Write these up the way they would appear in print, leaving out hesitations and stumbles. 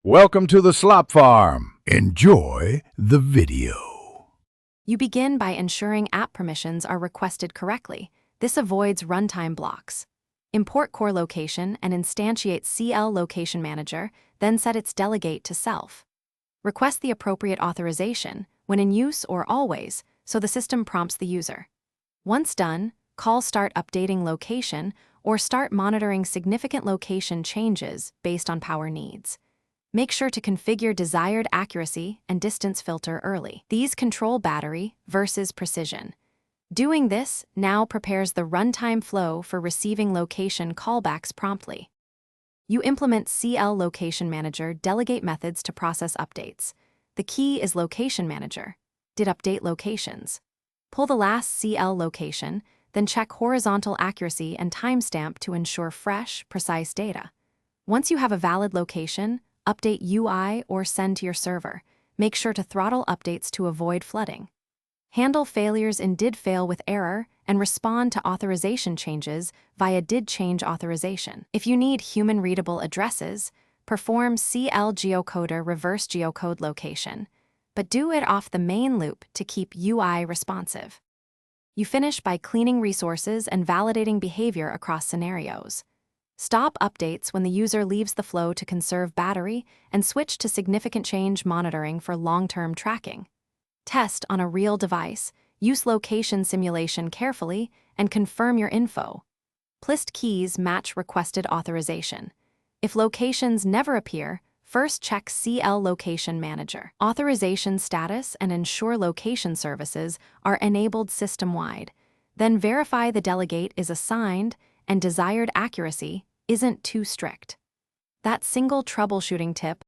Welcome to the slop farm. Enjoy the video. You begin by ensuring app permissions are requested correctly. This avoids runtime blocks. Import core location and instantiate CL Location Manager, then set its delegate to self. Request the appropriate authorization, when in use or always, so the system prompts the user. Once done, call Start Updating Location or start monitoring significant location changes based on power needs. Make sure to configure desired accuracy and distance filter early. These control battery versus precision. Doing this now prepares the runtime flow for receiving location callbacks promptly. You implement CL Location Manager delegate methods to process updates. The key is Location Manager. Did update locations. Pull the last CL location, then check horizontal accuracy and timestamp to ensure fresh, precise data. Once you have a valid location, update UI or send to your server. Make sure to throttle updates to avoid flooding. Handle failures in did fail with error and respond to authorization changes via did change authorization. If you need human-readable addresses, perform CL geocoder reverse geocode location, but do it off the main loop to keep UI responsive. You finish by cleaning resources and validating behavior across scenarios. Stop updates when the user leaves the flow to conserve battery and switch to significant change monitoring for long-term tracking. Test on a real device, use location simulation carefully, and confirm your info. Plist keys match requested authorization. If locations never appear, first check CL Location Manager. Authorization status and ensure location services are enabled system-wide. Then verify the delegate is assigned and desired accuracy isn't too strict. That single troubleshooting tip.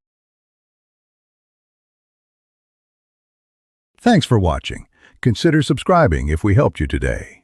Thanks for watching. Consider subscribing if we helped you today.